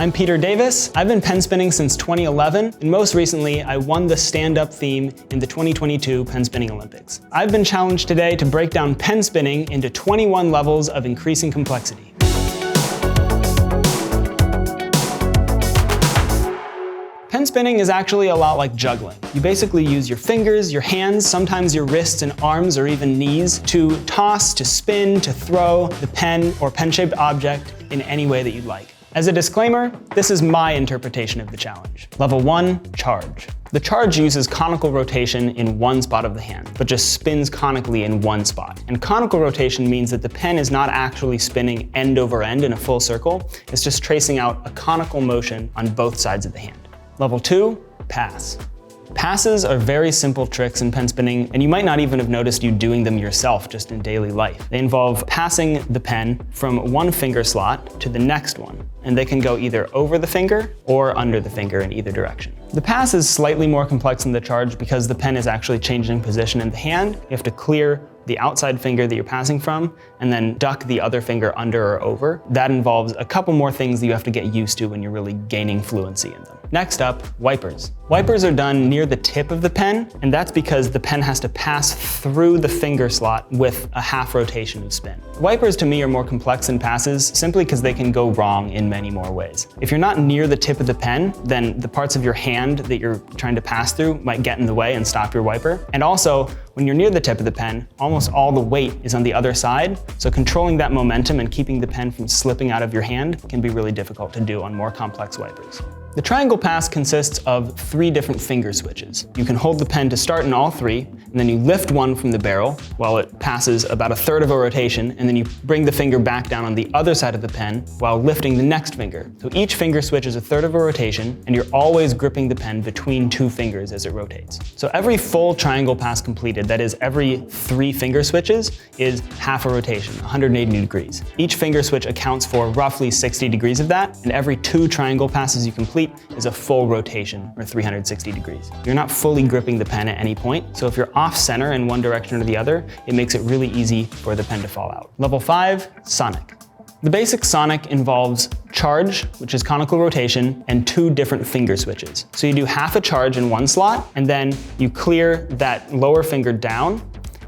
I'm Peter Davis. I've been pen spinning since 2011, and most recently, I won the stand-up theme in the 2022 Pen Spinning Olympics. I've been challenged today to break down pen spinning into 21 levels of increasing complexity. Pen spinning is actually a lot like juggling. You basically use your fingers, your hands, sometimes your wrists and arms or even knees to toss, to spin, to throw the pen or pen-shaped object in any way that you'd like. As a disclaimer, this is my interpretation of the challenge. Level 1, charge. The charge uses conical rotation in one spot of the hand, but just spins conically in one spot. And conical rotation means that the pen is not actually spinning end over end in a full circle, it's just tracing out a conical motion on both sides of the hand. Level 2, pass. Passes are very simple tricks in pen spinning, and you might not even have noticed you doing them yourself just in daily life. They involve passing the pen from one finger slot to the next one, and they can go either over the finger or under the finger in either direction. The pass is slightly more complex than the charge because the pen is actually changing position in the hand. You have to clear the outside finger that you're passing from, and then duck the other finger under or over. That involves a couple more things that you have to get used to when you're really gaining fluency in them. Next up, wipers. Wipers are done near the tip of the pen, and that's because the pen has to pass through the finger slot with a half rotation of spin. Wipers to me are more complex than passes simply because they can go wrong in many more ways. If you're not near the tip of the pen, then the parts of your hand that you're trying to pass through might get in the way and stop your wiper. And also, when you're near the tip of the pen, almost all the weight is on the other side, so controlling that momentum and keeping the pen from slipping out of your hand can be really difficult to do on more complex wipers. The triangle pass consists of 3 different finger switches. You can hold the pen to start in all 3, and then you lift one from the barrel while it passes about a third of a rotation, and then you bring the finger back down on the other side of the pen while lifting the next finger. So each finger switch is a third of a rotation, and you're always gripping the pen between 2 fingers as it rotates. So every full triangle pass completed, that is every 3 finger switches, is half a rotation, 180 degrees. Each finger switch accounts for roughly 60 degrees of that, and every 2 triangle passes you complete is a full rotation, or 360 degrees. You're not fully gripping the pen at any point, so if you're off center in one direction or the other, it makes it really easy for the pen to fall out. Level 5, sonic. The basic sonic involves charge, which is conical rotation, and 2 different finger switches. So you do half a charge in one slot, and then you clear that lower finger down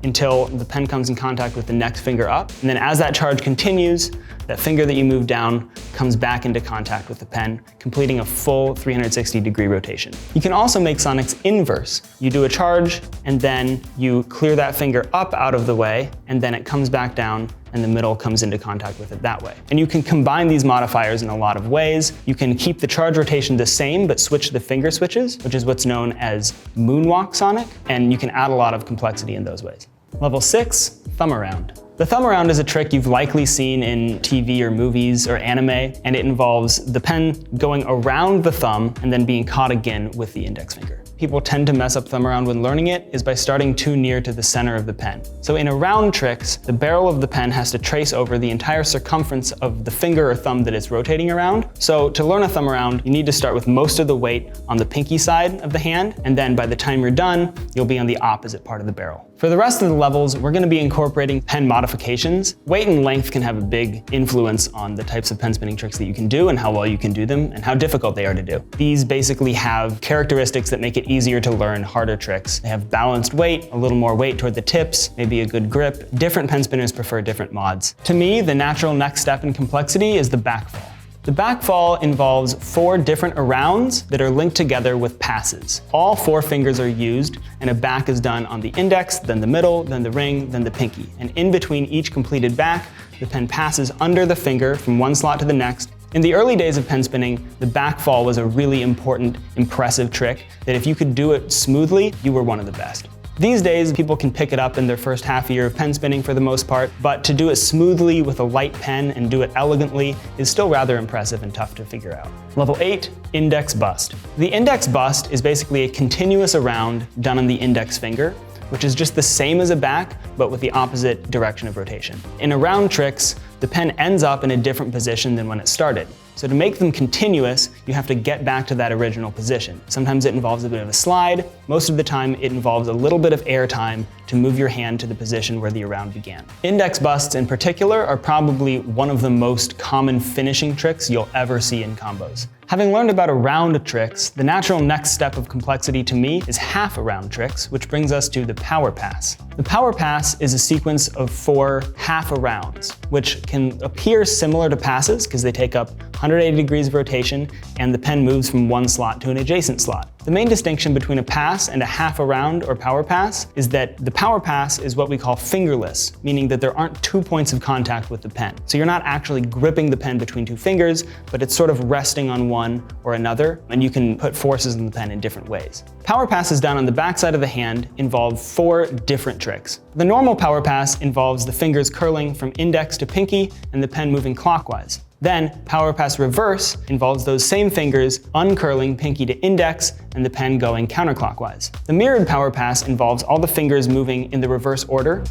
until the pen comes in contact with the next finger up. And then as that charge continues, that finger that you move down comes back into contact with the pen, completing a full 360 degree rotation. You can also make sonics inverse. You do a charge, and then you clear that finger up out of the way, and then it comes back down, and the middle comes into contact with it that way. And you can combine these modifiers in a lot of ways. You can keep the charge rotation the same, but switch the finger switches, which is what's known as moonwalk sonic, and you can add a lot of complexity in those ways. Level 6, thumb around. The thumb around is a trick you've likely seen in TV or movies or anime, and it involves the pen going around the thumb and then being caught again with the index finger. People tend to mess up thumb around when learning it is by starting too near to the center of the pen. So in around tricks, the barrel of the pen has to trace over the entire circumference of the finger or thumb that it's rotating around. So to learn a thumb around, you need to start with most of the weight on the pinky side of the hand, and then by the time you're done, you'll be on the opposite part of the barrel. For the rest of the levels, we're going to be incorporating pen modifications. Weight and length can have a big influence on the types of pen spinning tricks that you can do and how well you can do them and how difficult they are to do. These basically have characteristics that make it easier to learn harder tricks. They have balanced weight, a little more weight toward the tips, maybe a good grip. Different pen spinners prefer different mods. To me, the natural next step in complexity is the backfall. The backfall involves 4 different arounds that are linked together with passes. All 4 fingers are used, and a back is done on the index, then the middle, then the ring, then the pinky. And in between each completed back, the pen passes under the finger from one slot to the next. In the early days of pen spinning, the backfall was a really important, impressive trick that if you could do it smoothly, you were one of the best. These days, people can pick it up in their first half year of pen spinning for the most part, but to do it smoothly with a light pen and do it elegantly is still rather impressive and tough to figure out. Level 8, index bust. The index bust is basically a continuous around done on the index finger, which is just the same as a back, but with the opposite direction of rotation. In around tricks, the pen ends up in a different position than when it started. So to make them continuous, you have to get back to that original position. Sometimes it involves a bit of a slide. Most of the time, it involves a little bit of air time to move your hand to the position where the round began. Index busts in particular are probably one of the most common finishing tricks you'll ever see in combos. Having learned about around tricks, the natural next step of complexity to me is half around tricks, which brings us to the Powerpass. The Powerpass is a sequence of 4 half arounds, which can appear similar to passes because they take up 180 degrees of rotation and the pen moves from one slot to an adjacent slot. The main distinction between a pass and a half around or Powerpass is that the Powerpass is what we call fingerless, meaning that there aren't 2 points of contact with the pen. So you're not actually gripping the pen between 2 fingers, but it's sort of resting on one or another, and you can put forces in the pen in different ways. Powerpasses down on the back side of the hand involve 4 different tricks. The normal Powerpass involves the fingers curling from index to pinky and the pen moving clockwise. Then, Powerpass reverse involves those same fingers uncurling pinky to index and the pen going counterclockwise. The mirrored Powerpass involves all the fingers moving in the reverse order.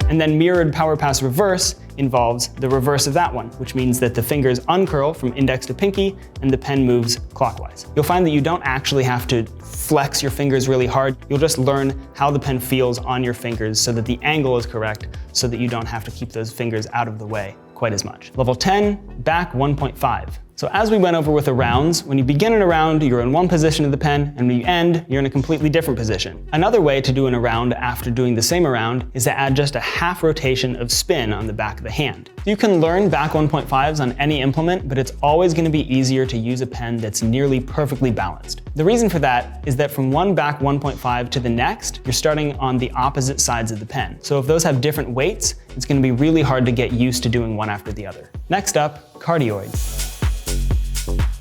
And then mirrored Powerpass reverse involves the reverse of that one, which means that the fingers uncurl from index to pinky and the pen moves clockwise. You'll find that you don't actually have to flex your fingers really hard. You'll just learn how the pen feels on your fingers so that the angle is correct, so that you don't have to keep those fingers out of the way quite as much. Level 10, back 1.5. So as we went over with the rounds, when you begin an round, you're in one position of the pen, and when you end, you're in a completely different position. Another way to do an round after doing the same round is to add just a half rotation of spin on the back of the hand. You can learn back 1.5s on any implement, but it's always going to be easier to use a pen that's nearly perfectly balanced. The reason for that is that from one back 1.5 to the next, you're starting on the opposite sides of the pen. So if those have different weights, it's going to be really hard to get used to doing one after the other. Next up, cardioid.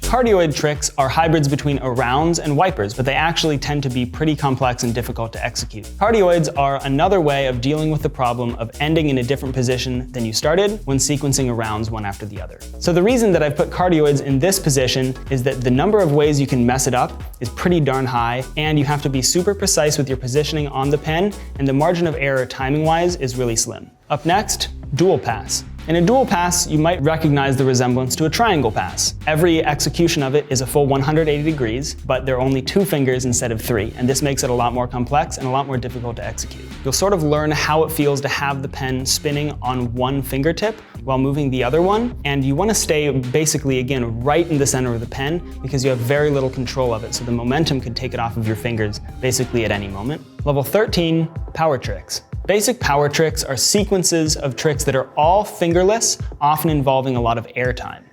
Cardioid tricks are hybrids between arounds and wipers, but they actually tend to be pretty complex and difficult to execute. Cardioids are another way of dealing with the problem of ending in a different position than you started when sequencing arounds one after the other. So the reason that I've put cardioids in this position is that the number of ways you can mess it up is pretty darn high, and you have to be super precise with your positioning on the pen, and the margin of error timing-wise is really slim. Up next, dual pass. In a dual pass, you might recognize the resemblance to a triangle pass. Every execution of it is a full 180 degrees, but there are only 2 fingers instead of 3, and this makes it a lot more complex and a lot more difficult to execute. You'll sort of learn how it feels to have the pen spinning on one fingertip while moving the other one, and you want to stay basically, again, right in the center of the pen because you have very little control of it, so the momentum could take it off of your fingers basically at any moment. Level 13, power tricks. Basic power tricks are sequences of tricks that are all fingerless, often involving a lot of air time.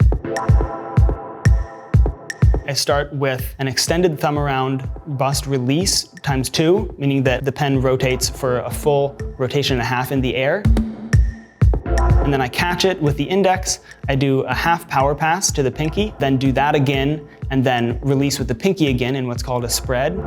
I start with an extended thumb around bust release times 2, meaning that the pen rotates for a full rotation and a half in the air. And then I catch it with the index. I do a half power pass to the pinky, then do that again, and then release with the pinky again in what's called a spread.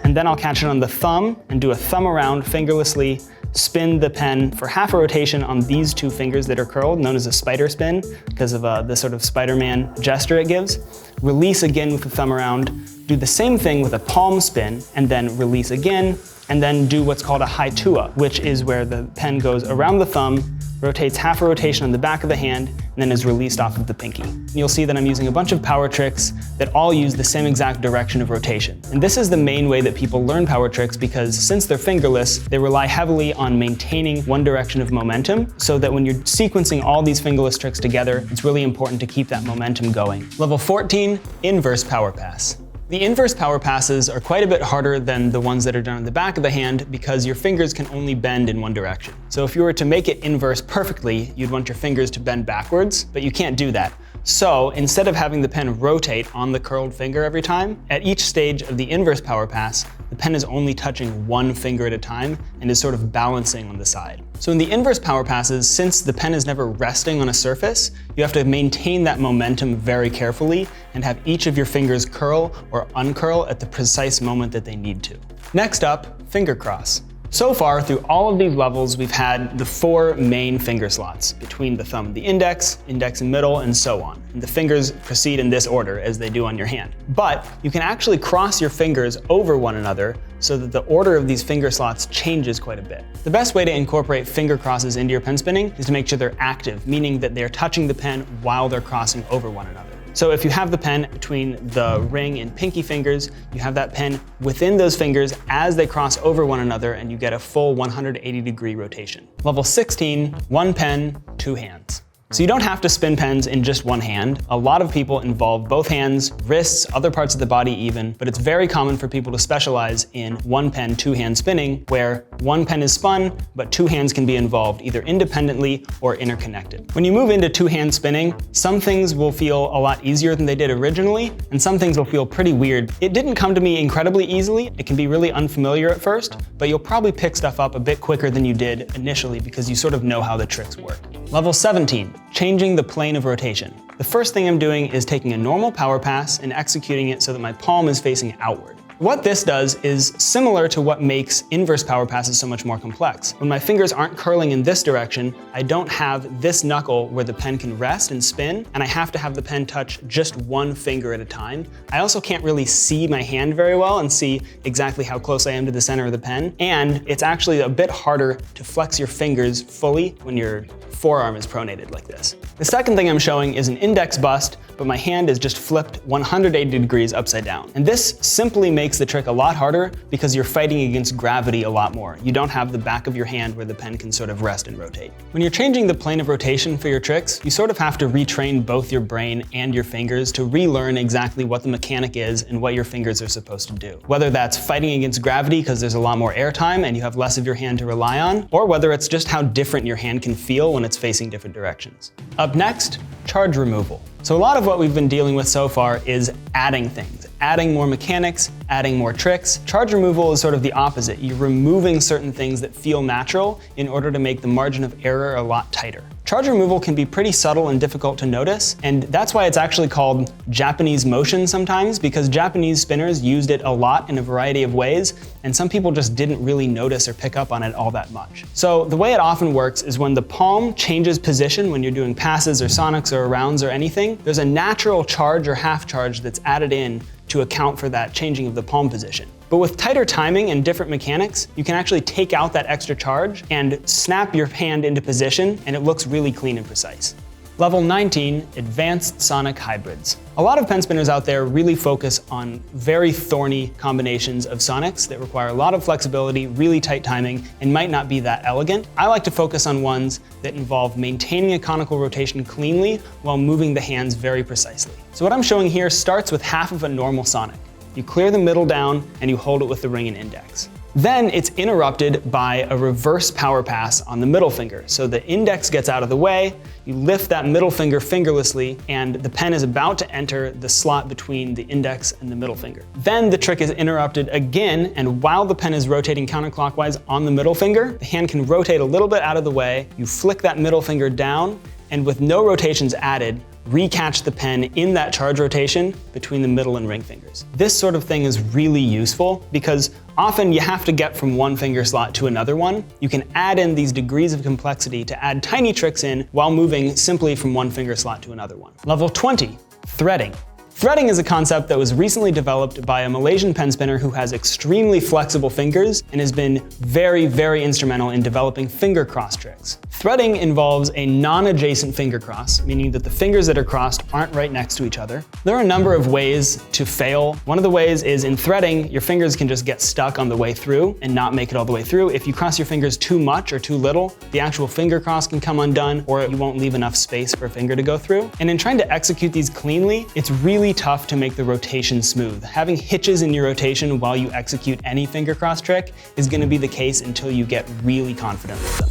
And then I'll catch it on the thumb and do a thumb around fingerlessly, spin the pen for half a rotation on these 2 fingers that are curled, known as a spider spin, because of the sort of Spider-Man gesture it gives. Release again with the thumb around, do the same thing with a palm spin, and then release again, and then do what's called a high tua, which is where the pen goes around the thumb, rotates half a rotation on the back of the hand, and then is released off of the pinky. You'll see that I'm using a bunch of power tricks that all use the same exact direction of rotation. And this is the main way that people learn power tricks because since they're fingerless, they rely heavily on maintaining one direction of momentum so that when you're sequencing all these fingerless tricks together, it's really important to keep that momentum going. Level 14, inverse power pass. The inverse power passes are quite a bit harder than the ones that are done on the back of the hand because your fingers can only bend in one direction. So if you were to make it inverse perfectly, you'd want your fingers to bend backwards, but you can't do that. So instead of having the pen rotate on the curled finger every time, at each stage of the inverse power pass, the pen is only touching one finger at a time and is sort of balancing on the side. So in the inverse power passes, since the pen is never resting on a surface, you have to maintain that momentum very carefully and have each of your fingers curl or uncurl at the precise moment that they need to. Next up, Fingercross. So far, through all of these levels, we've had the 4 main finger slots between the thumb and the index and middle, and so on. And the fingers proceed in this order as they do on your hand. But you can actually cross your fingers over one another so that the order of these finger slots changes quite a bit. The best way to incorporate finger crosses into your pen spinning is to make sure they're active, meaning that they're touching the pen while they're crossing over one another. So if you have the pen between the ring and pinky fingers, you have that pen within those fingers as they cross over one another, and you get a full 180-degree rotation. Level 16, 1 pen, 2 hands. So you don't have to spin pens in just one hand. A lot of people involve both hands, wrists, other parts of the body even, but it's very common for people to specialize in 1 pen, 2 hand spinning, where 1 pen is spun, but 2 hands can be involved either independently or interconnected. When you move into 2 hand spinning, some things will feel a lot easier than they did originally, and some things will feel pretty weird. It didn't come to me incredibly easily. It can be really unfamiliar at first, but you'll probably pick stuff up a bit quicker than you did initially because you sort of know how the tricks work. Level 17. Changing the plane of rotation. The first thing I'm doing is taking a normal power pass and executing it so that my palm is facing outward. What this does is similar to what makes inverse power passes so much more complex. When my fingers aren't curling in this direction, I don't have this knuckle where the pen can rest and spin, and I have to have the pen touch just 1 finger at a time. I also can't really see my hand very well and see exactly how close I am to the center of the pen, and it's actually a bit harder to flex your fingers fully when your forearm is pronated like this. The second thing I'm showing is an index bust, but my hand is just flipped 180 degrees upside down. And this simply makes the trick a lot harder because you're fighting against gravity a lot more. You don't have the back of your hand where the pen can sort of rest and rotate. When you're changing the plane of rotation for your tricks, you sort of have to retrain both your brain and your fingers to relearn exactly what the mechanic is and what your fingers are supposed to do. Whether that's fighting against gravity because there's a lot more air time and you have less of your hand to rely on, or whether it's just how different your hand can feel when it's facing different directions. Up next, charge removal. So a lot of what we've been dealing with so far is adding things, adding more mechanics, adding more tricks. Charge removal is sort of the opposite. You're removing certain things that feel natural in order to make the margin of error a lot tighter. Charge removal can be pretty subtle and difficult to notice, and that's why it's actually called Japanese motion sometimes, because Japanese spinners used it a lot in a variety of ways, and some people just didn't really notice or pick up on it all that much. So the way it often works is when the palm changes position when you're doing passes or sonics or rounds or anything, there's a natural charge or half charge that's added in to account for that changing of the palm position. But with tighter timing and different mechanics, you can actually take out that extra charge and snap your hand into position, and it looks really clean and precise. Level 19, Advanced Sonic Hybrids. A lot of pen spinners out there really focus on very thorny combinations of sonics that require a lot of flexibility, really tight timing, and might not be that elegant. I like to focus on ones that involve maintaining a conical rotation cleanly while moving the hands very precisely. So what I'm showing here starts with half of a normal sonic. You clear the middle down and you hold it with the ring and index. Then it's interrupted by a reverse power pass on the middle finger. So the index gets out of the way, you lift that middle finger fingerlessly, and the pen is about to enter the slot between the index and the middle finger. Then the trick is interrupted again, and while the pen is rotating counterclockwise on the middle finger, the hand can rotate a little bit out of the way, you flick that middle finger down, and with no rotations added, recatch the pen in that charge rotation between the middle and ring fingers. This sort of thing is really useful because often you have to get from one finger slot to another one. You can add in these degrees of complexity to add tiny tricks in while moving simply from one finger slot to another one. Level 20, threading. Threading is a concept that was recently developed by a Malaysian pen spinner who has extremely flexible fingers and has been very, very instrumental in developing finger cross tricks. Threading involves a non-adjacent finger cross, meaning that the fingers that are crossed aren't right next to each other. There are a number of ways to fail. One of the ways is in threading, your fingers can just get stuck on the way through and not make it all the way through. If you cross your fingers too much or too little, the actual finger cross can come undone, or you won't leave enough space for a finger to go through. And in trying to execute these cleanly, it's really tough to make the rotation smooth. Having hitches in your rotation while you execute any finger cross trick is going to be the case until you get really confident with them.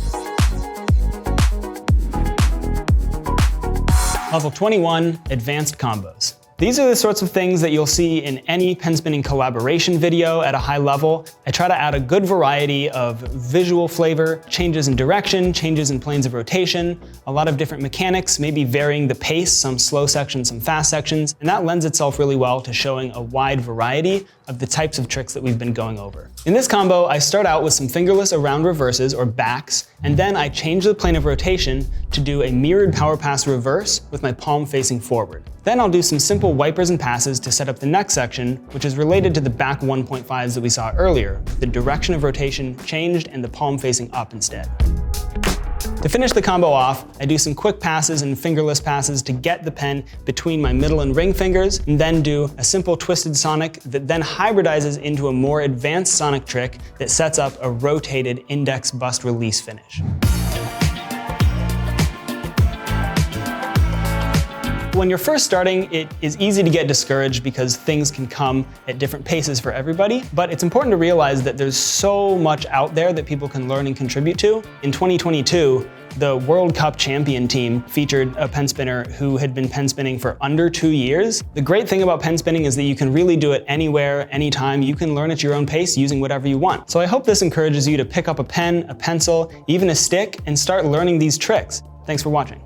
Level 21, Advanced Combos. These are the sorts of things that you'll see in any pen spinning collaboration video at a high level. I try to add a good variety of visual flavor, changes in direction, changes in planes of rotation, a lot of different mechanics, maybe varying the pace, some slow sections, some fast sections, and that lends itself really well to showing a wide variety of the types of tricks that we've been going over. In this combo, I start out with some fingerless around reverses or backs, and then I change the plane of rotation to do a mirrored power pass reverse with my palm facing forward. Then I'll do some simple wipers and passes to set up the next section, which is related to the back 1.5s that we saw earlier, with the direction of rotation changed and the palm facing up instead. To finish the combo off, I do some quick passes and fingerless passes to get the pen between my middle and ring fingers, and then do a simple twisted sonic that then hybridizes into a more advanced sonic trick that sets up a rotated index bust release finish. When you're first starting, it is easy to get discouraged because things can come at different paces for everybody, but it's important to realize that there's so much out there that people can learn and contribute to. In 2022, the World Cup champion team featured a pen spinner who had been pen spinning for under 2 years. The great thing about pen spinning is that you can really do it anywhere, anytime. You can learn at your own pace using whatever you want. So I hope this encourages you to pick up a pen, a pencil, even a stick, and start learning these tricks. Thanks for watching.